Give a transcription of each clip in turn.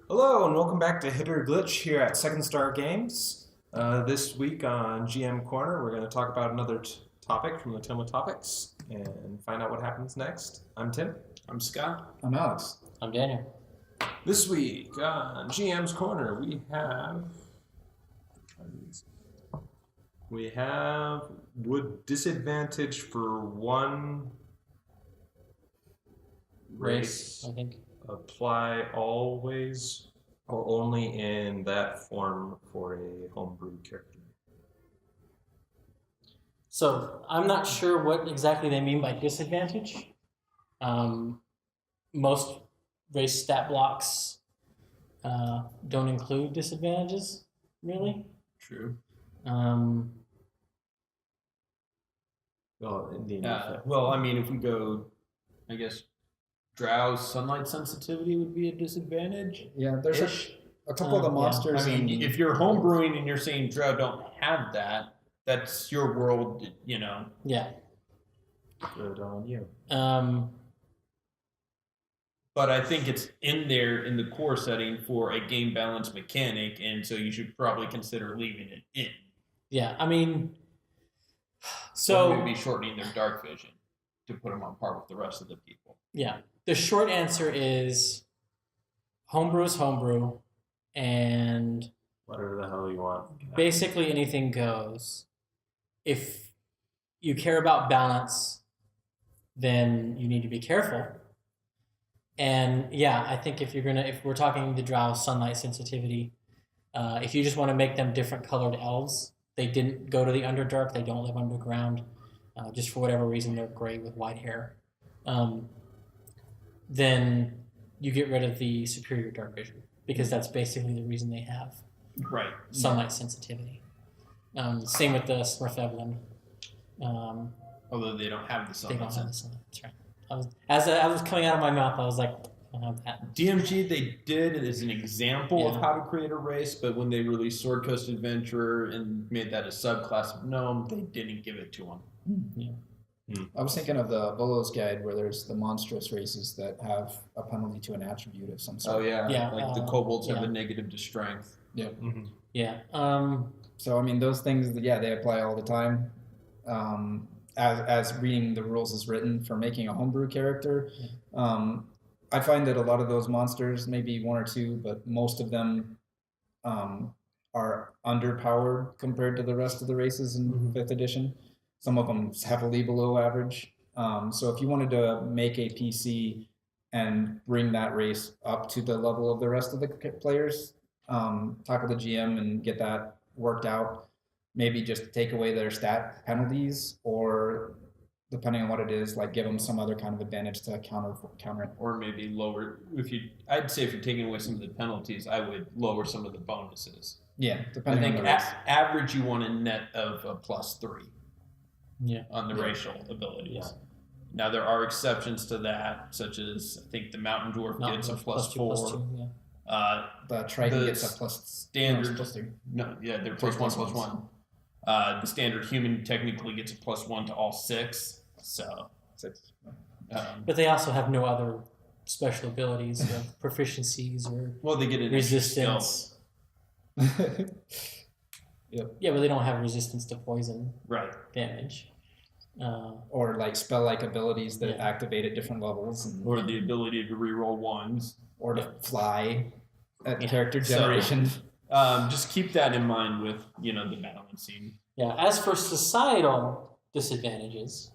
Hello and welcome back to Hit or Glitch here at Second Star Games. This week on GM Corner, we're going to talk about another topic from the Tome of Topics and find out what happens next. I'm Tim. I'm Scott. I'm Alex. I'm Daniel. This week on GM's Corner, would disadvantage for one race I think. apply always or only in that form for a homebrew character? So I'm not sure what exactly they mean by disadvantage. Most race stat blocks don't include disadvantages, really. True. Well, in the If we go, I guess, Drow's sunlight sensitivity would be a disadvantage. Yeah, there's a couple of the monsters. If you're homebrewing and you're saying Drow don't have that, that's your world, Yeah. good on you. But I think it's in there in the core setting for a game balance mechanic, and so you should probably consider leaving it in. Yeah, Or so maybe shortening their dark vision to put them on par with the rest of the people. yeah, the short answer is homebrew is homebrew, and Whatever the hell you want. basically anything goes. If you care about balance, then you need to be careful. And yeah, I think if we're talking the Drow sunlight sensitivity, if you just want to make them different colored elves, they didn't go to the Underdark, they don't live underground, just for whatever reason they're gray with white hair, then you get rid of the superior dark vision, because that's basically the reason they have Right. sunlight sensitivity. Same with the Smurfeblin. Although they don't have the They sunlight don't have the sense. sunlight. That's right. As I was coming out of my mouth, I was like, I don't have that. DMG, they did it as an example of Yeah. how to create a race, but when they released Sword Coast Adventurer and made that a subclass of Gnome, they didn't give it to them. Yeah. I was thinking of the Volo's Guide, where there's the monstrous races that have a penalty to an attribute of some sort. Oh, yeah. Yeah, Like the kobolds have yeah. a negative to strength. Yeah. Yeah. So those things, they apply all the time. As reading the rules is written for making a homebrew character, I find that a lot of those monsters, maybe one or two, but most of them are underpowered compared to the rest of the races in 5th edition. Some of them heavily below average. So if you wanted to make a PC and bring that race up to the level of the rest of the players, talk with the GM and get that worked out. Maybe just take away their stat penalties, or depending on what it is, like give them some other kind of advantage to counter it. Or maybe lower, I'd say if you're taking away some of the penalties, I would lower some of the bonuses. Yeah, I depending think on the race. average you want a net of a +3 Yeah. on the racial abilities. Yeah. Now there are exceptions to that, such as I think the Mountain Dwarf gets a +4. Yeah. The Triton the gets a plus standard. +3. No, yeah, they're Three +1/+1. The standard human technically gets a +1 to all 6. So, 6. But they also have no other special abilities or proficiencies or they get an extra skill. resistance. Yep. Yeah, but they don't have resistance to poison Right. damage. Or like spell-like abilities that Yeah. activate at different levels, Or the ability to reroll ones. or to fly at Yeah. character generation. Just keep that in mind with the balancing. Yeah. As for societal disadvantages,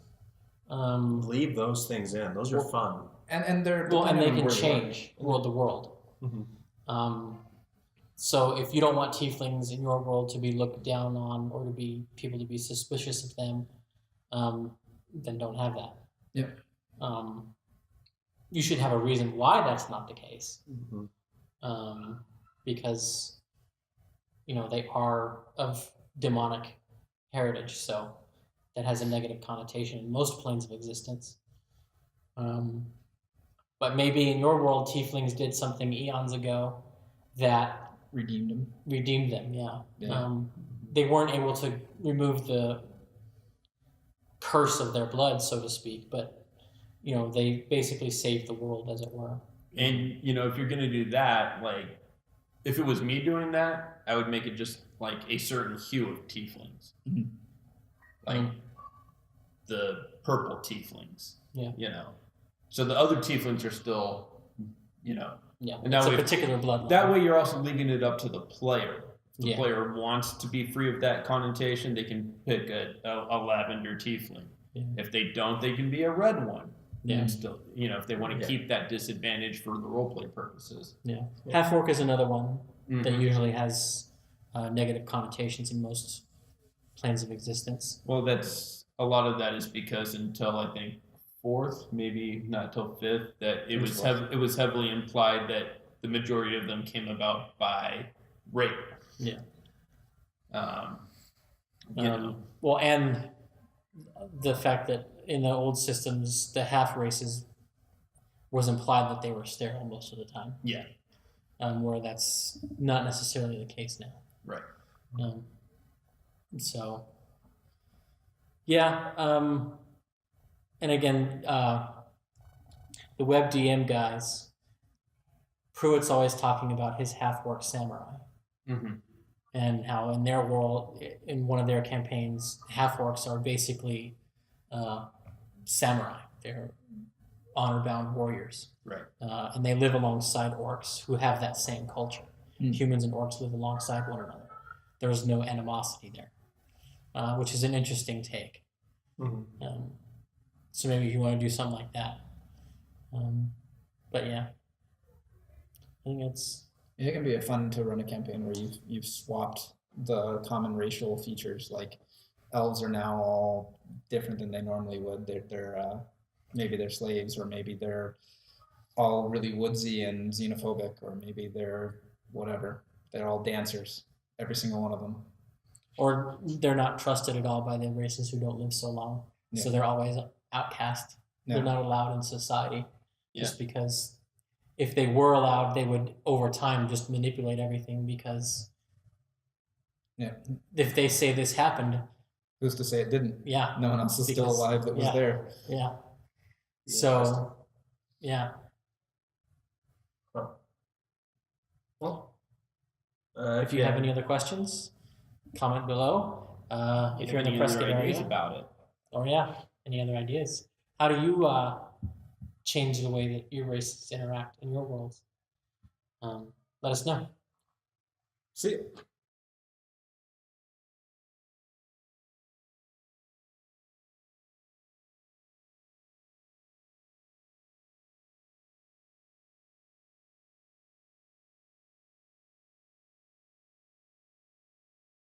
Leave those things in. Those are fun. And they're and they depending on can where you are. change world to world. Mhm. So if you don't want tieflings in your world to be looked down on or to be people to be suspicious of them, then don't have that. Yep. You should have a reason why that's not the case, Mhm. because they are of demonic heritage, so that has a negative connotation in most planes of existence. But maybe in your world, tieflings did something eons ago that Redeemed them. redeemed them. Yeah. Yeah. They weren't able to remove the curse of their blood, so to speak, but they basically saved the world, as it were. And if you're going to do that, like if it was me doing that, I would make it just like a certain hue of tieflings, like the purple tieflings. Yeah. You know, so the other tieflings are still, you know, Yeah, and it's that a way, particular bloodline. that way you're also leaving it up to the player. If the Yeah. player wants to be free of that connotation, they can pick a lavender tiefling. Yeah. If they don't, they can be a red one. Yeah. And still, you know, if they want to Yeah. keep that disadvantage for the roleplay purposes. Yeah. Half orc is another one that Mhm. usually has negative connotations in most planes of existence. Well, that's a lot of that is because until I think fourth, maybe not till fifth, that it was it was heavily implied that the majority of them came about by rape. Yeah. You know. Well, and the fact that in the old systems, the half races was implied that they were sterile most of the time. Yeah. Where that's not necessarily the case now. Right. So, yeah. And again, the web DM guys, Pruitt's always talking about his half-orc samurai. Mm-hmm. And how in their world, in one of their campaigns, half-orcs are basically samurai. They're honor-bound warriors. Right. And they live alongside orcs who have that same culture. Humans and orcs live alongside one another. There's no animosity there, which is an interesting take. So maybe if you want to do something like that. But yeah, I think it's... It can be fun to run a campaign where you've swapped the common racial features. Like elves are now all different than they normally would. They're maybe they're slaves, or maybe they're all really woodsy and xenophobic, or maybe they're whatever. They're all dancers, every single one of them. Or they're not trusted at all by the races who don't live so long. Yeah. So they're always outcast. Yeah. They're not allowed in society just because if they were allowed, they would over time just manipulate everything, because if they say this happened, Who's to say it didn't? yeah, No one else is still Because- alive that was yeah. there. yeah. So, yeah. Well, If you have any other questions, comment below. If you're in the Prescott ideas area, about it. or any other ideas? How do you change the way that your races interact in your worlds? Let us know. see you.